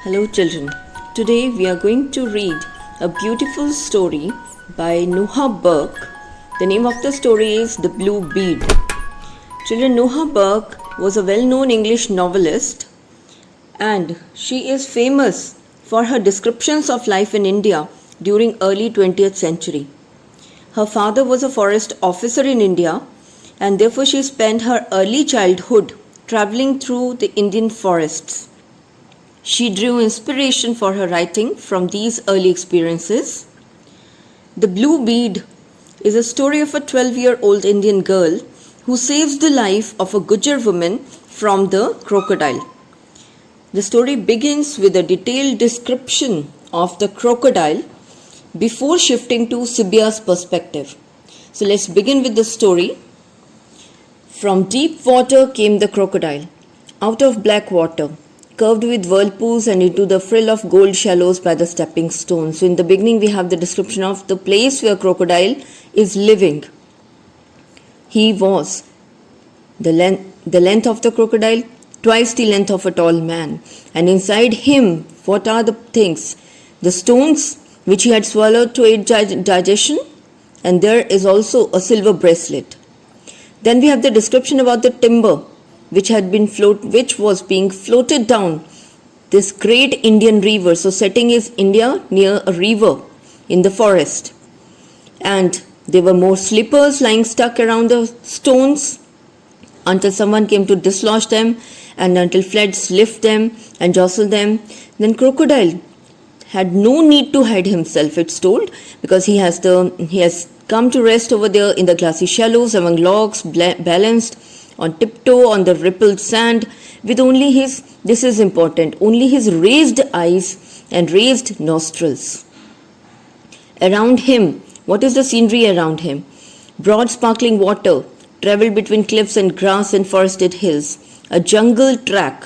Hello children. Today we are going to read a beautiful story by Noah Burke. The name of the story is The Blue Bead. Children, Noah Burke was a well-known English novelist and she is famous for her descriptions of life in India during early 20th century. Her father was a forest officer in India and therefore she spent her early childhood traveling through the Indian forests. She drew inspiration for her writing from these early experiences. The Blue Bead is a story of a 12-year-old Indian girl who saves the life of a Gujar woman from the crocodile. The story begins with a detailed description of the crocodile before shifting to Sibya's perspective. So let's begin with the story. From deep water came the crocodile, out of black water, curved with whirlpools and into the frill of gold shallows by the stepping stones. So in the beginning we have the description of the place where crocodile is living. He was the length of the crocodile, twice the length of a tall man. And inside him, what are the things? The stones which he had swallowed to aid digestion, and there is also a silver bracelet. Then we have the description about the timber which was being floated down this great Indian river. So setting is India near a river in the forest. And there were more slippers lying stuck around the stones until someone came to dislodge them and until floods lift them and jostle them. Then crocodile had no need to hide himself, it's told, because he has come to rest over there in the glassy shallows among logs, balanced on tiptoe on the rippled sand with only his raised eyes and raised nostrils. Around him, what is the scenery around him? Broad sparkling water travelled between cliffs and grass and forested hills. A jungle track.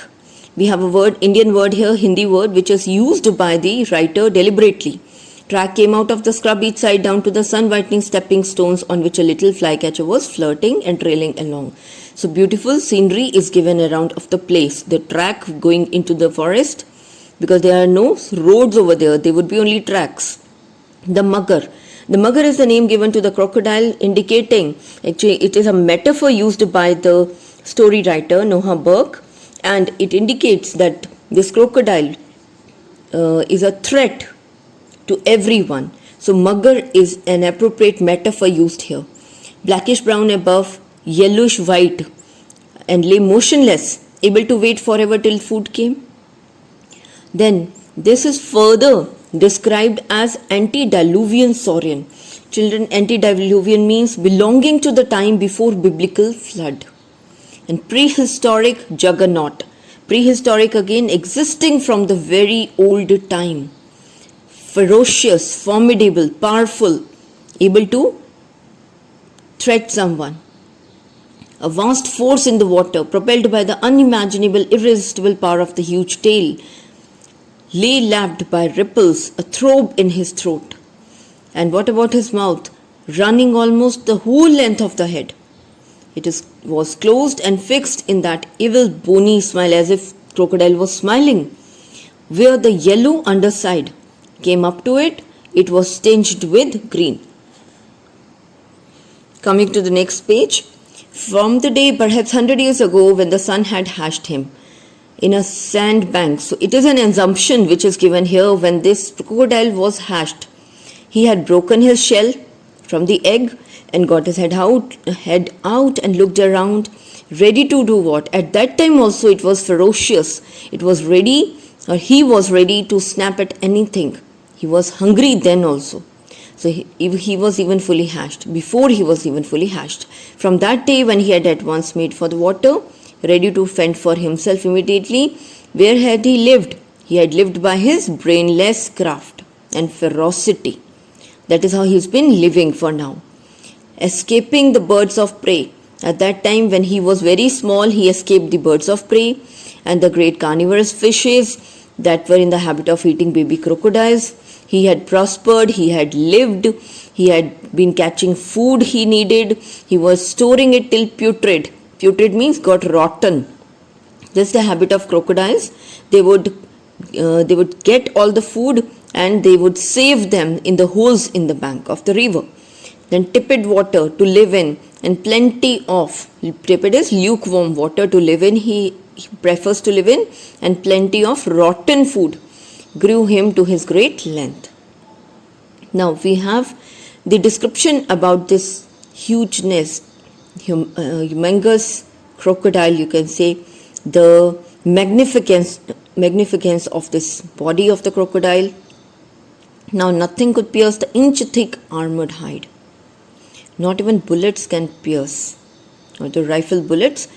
We have a Indian word here, Hindi word, which is used by the writer deliberately. Track came out of the scrub each side down to the sun-whitening stepping stones on which a little flycatcher was flirting and trailing along. So beautiful scenery is given around of the place. The track going into the forest, because there are no roads over there, there would be only tracks. The mugger. The mugger is the name given to the crocodile, indicating, actually it is a metaphor used by the story writer Noah Burke, and it indicates that this crocodile is a threat to everyone. So mugger is an appropriate metaphor used here. Blackish brown above, yellowish white, and lay motionless, able to wait forever till food came. Then this is further described as antediluvian saurian. Children, antediluvian means belonging to the time before biblical flood. And prehistoric juggernaut. Prehistoric again, existing from the very old time. Ferocious, formidable, powerful, able to threat someone. A vast force in the water, propelled by the unimaginable, irresistible power of the huge tail, lay lapped by ripples, a throb in his throat. And what about his mouth? Running almost the whole length of the head. It was closed and fixed in that evil bony smile, as if crocodile was smiling. Where the yellow underside came up to it, it was tinged with green. Coming to the next page. From the day perhaps 100 years ago when the sun had hatched him in a sandbank. So it is an assumption which is given here when this crocodile was hatched. He had broken his shell from the egg and got his head out and looked around, ready to do what? At that time also it was ferocious. He was ready to snap at anything. He was hungry then also. So he was even fully hatched, before he was even fully hatched. From that day when he had at once made for the water, ready to fend for himself immediately, where had he lived? He had lived by his brainless craft and ferocity. That is how he's been living for now. Escaping the birds of prey. At that time when he was very small, he escaped the birds of prey and the great carnivorous fishes that were in the habit of eating baby crocodiles. He had prospered, he had lived, he had been catching food he needed, he was storing it till putrid. Putrid means got rotten. This is the habit of crocodiles. They would get all the food and they would save them in the holes in the bank of the river. Then tepid water to live in and plenty of, tepid is lukewarm water to live in, he prefers to live in, and plenty of rotten food grew him to his great length. Now we have the description about this hugeness, humongous crocodile, you can say, the magnificence of this body of the crocodile. Now nothing could pierce the inch-thick armored hide. Not even bullets can pierce. Or the rifle bullets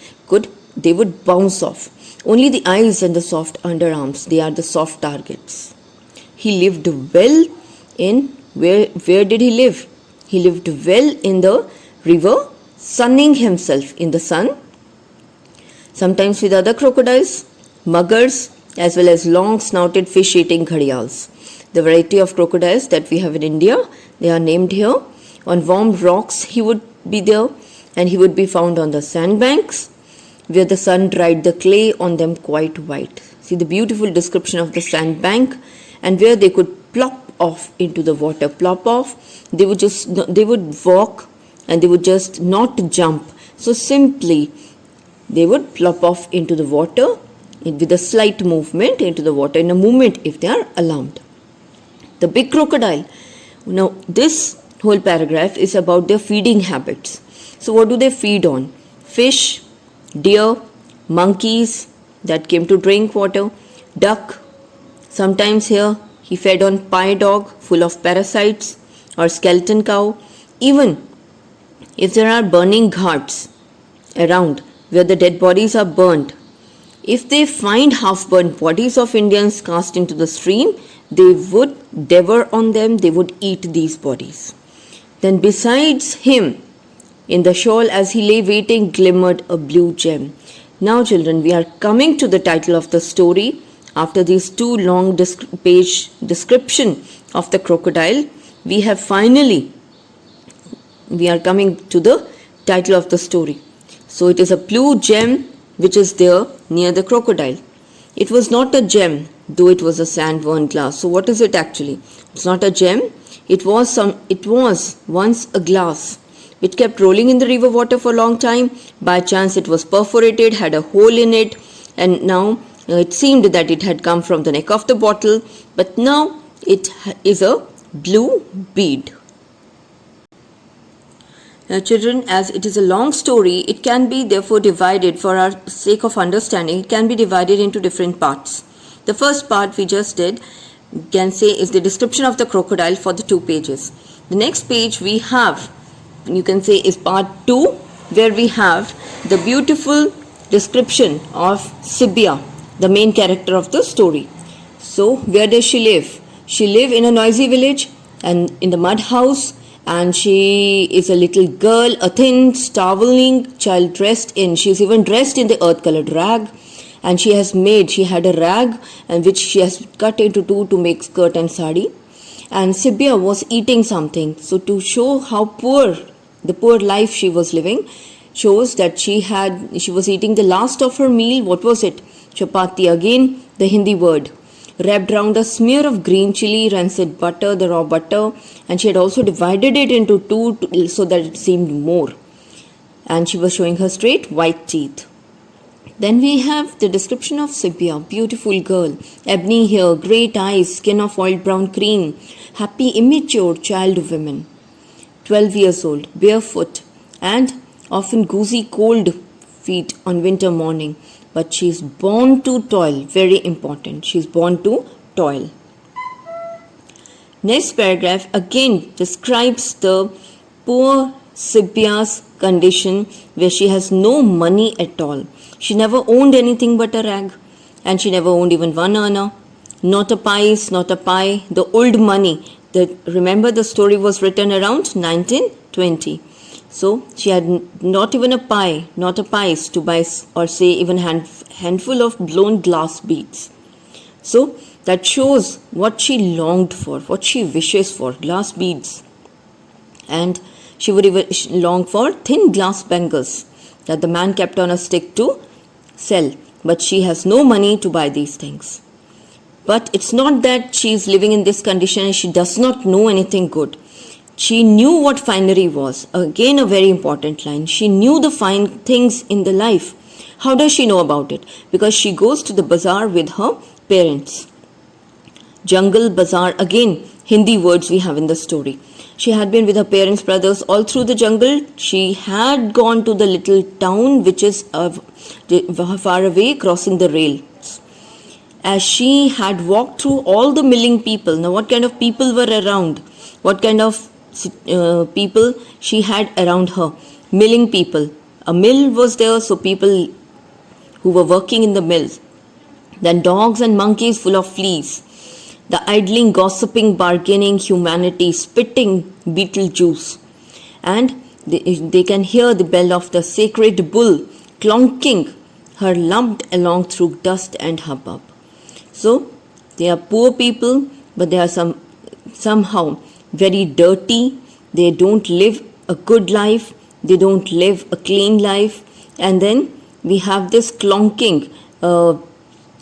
they would bounce off. Only the eyes and the soft underarms, they are the soft targets. He lived well in, where did he live? He lived well in the river, sunning himself in the sun, sometimes with other crocodiles, muggers, as well as long-snouted fish-eating gharials. The variety of crocodiles that we have in India, they are named here. On warm rocks he would be there, and he would be found on the sandbanks where the sun dried the clay on them quite white. See the beautiful description of the sandbank, and where they could plop off into the water. Plop off, they would walk and they would just not jump. So simply they would plop off into the water with a slight movement into the water, in a movement if they are alarmed. The big crocodile. Now this whole paragraph is about their feeding habits. So what do they feed on? Fish, deer, monkeys that came to drink water, duck. Sometimes here he fed on pie dog full of parasites, or skeleton cow. Even if there are burning ghats around where the dead bodies are burnt, if they find half-burnt bodies of Indians cast into the stream, they would devour on them, they would eat these bodies. Then besides him, in the shawl as he lay waiting, glimmered a blue gem. Now children, we are coming to the title of the story. After these two long page description of the crocodile, we are coming to the title of the story. So it is a blue gem which is there near the crocodile. It was not a gem, though it was a sand-worn glass. So what is it actually? It's not a gem. It was once a glass which kept rolling in the river water for a long time. By chance it was perforated, had a hole in it, and now it seemed that it had come from the neck of the bottle, but now it is a blue bead. Now children, as it is a long story, it can be therefore divided, for our sake of understanding, it can be divided into different parts. The first part we just did, you can say, is the description of the crocodile for the 2 pages. The next page we have, you can say, is part 2, where we have the beautiful description of Sibia, the main character of the story. So where does she live? She lives in a noisy village and in the mud house, and she is a little girl, a thin, starveling child she's even dressed in the earth-colored rag, and she had a rag and which she has cut into 2 to make skirt and sari. And Sibia was eating something. So to show how the poor life she was living, shows that she was eating the last of her meal. What was it? Chapati, again the Hindi word, wrapped round a smear of green chili, rancid butter, the raw butter, and she had also divided it into 2 so that it seemed more. And she was showing her straight white teeth. Then we have the description of Sibia, beautiful girl, ebony hair, great eyes, skin of oiled brown cream, happy, immature child of women, 12 years old, barefoot, and often goosey cold feet on winter morning. But she is born to toil, very important, she is born to toil. Next paragraph again describes the poor Sibia's condition, where she has no money at all. She never owned anything but a rag, and she never owned even 1 anna. Not a pice, not a pie, the old money. Remember, the story was written around 1920. So she had not even a pie, not a pice to buy, or say even handful of blown glass beads. So that shows what she longed for, what she wishes for, glass beads. And she would even long for thin glass bangles that the man kept on a stick to sell. But she has no money to buy these things. But it's not that she is living in this condition and she does not know anything good. She knew what finery was. Again, a very important line. She knew the fine things in the life. How does she know about it? Because she goes to the bazaar with her parents. Jungle, bazaar, again, Hindi words we have in the story. She had been with her parents, brothers, all through the jungle. She had gone to the little town which is far away, crossing the rails. As she had walked through all the milling people. Now, what kind of people were around? What kind of people she had around her? Milling people. A mill was there, so people who were working in the mills. Then dogs and monkeys full of fleas. The idling, gossiping, bargaining humanity, spitting beetle juice. And they can hear the bell of the sacred bull clonking her lumped along through dust and hubbub. So, they are poor people, but they are somehow very dirty. They don't live a good life. They don't live a clean life. And then we have this clonking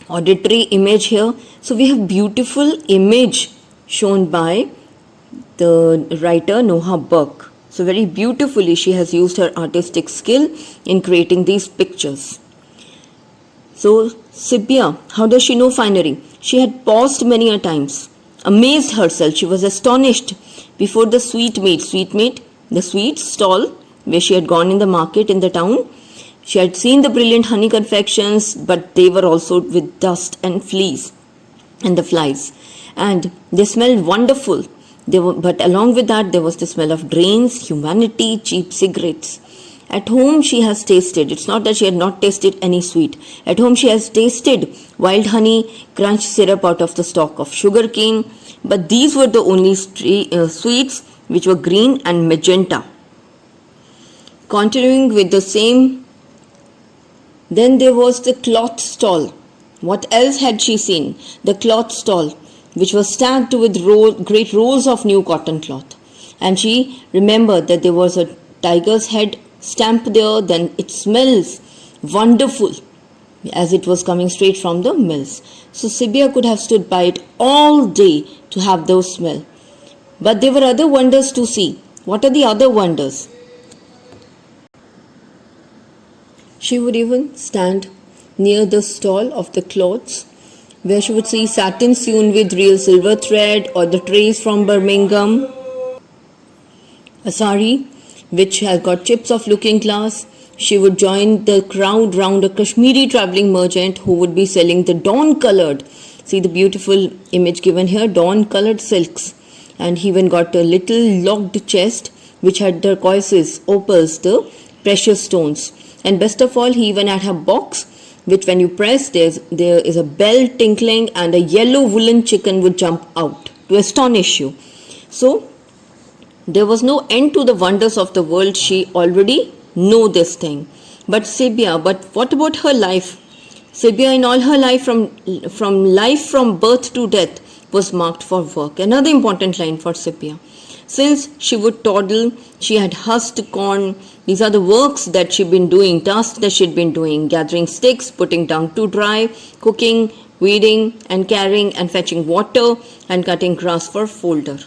auditory image here. So we have beautiful image shown by the writer Noah Burke. So very beautifully she has used her artistic skill in creating these pictures. So Sibya, how does she know finery? She had paused many a times, amazed herself. She was astonished before the sweetmeat, the sweet stall where she had gone in the market in the town. She had seen the brilliant honey confections, but they were also with dust and fleas and the flies. And they smelled wonderful. But along with that, there was the smell of drains, humanity, cheap cigarettes. At home, she has tasted. It's not that she had not tasted any sweet. At home, she has tasted wild honey, crunch syrup out of the stalk of sugar cane. But these were the only sweets which were green and magenta. Continuing with the same. Then there was the cloth stall. What else had she seen? The cloth stall, which was stacked with great rolls of new cotton cloth. And she remembered that there was a tiger's head stamped there. Then it smells wonderful as it was coming straight from the mills. So Sibya could have stood by it all day to have those smell. But there were other wonders to see. What are the other wonders? She would even stand near the stall of the clothes, where she would see satin sewn with real silver thread, or the trays from Birmingham, a sari which had got chips of looking glass. She would join the crowd round a Kashmiri travelling merchant who would be selling the dawn-coloured, see the beautiful image given here, dawn-coloured silks. And he even got a little locked chest which had turquoises, opals, the precious stones. And best of all, he even had a box which when you press, there is a bell tinkling and a yellow woolen chicken would jump out to astonish you. So, there was no end to the wonders of the world. She already knew this thing. But Sibya, but what about her life? Sibya in all her life, from birth to death, was marked for work. Another important line for Sibya. Since she would toddle, she had husked corn. These are the works that she'd been doing, tasks that she'd been doing, gathering sticks, putting down to dry, cooking, weeding and carrying and fetching water and cutting grass for folder.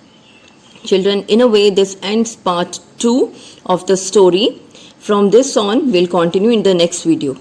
Children, in a way, this ends part 2 of the story. From this on, we'll continue in the next video.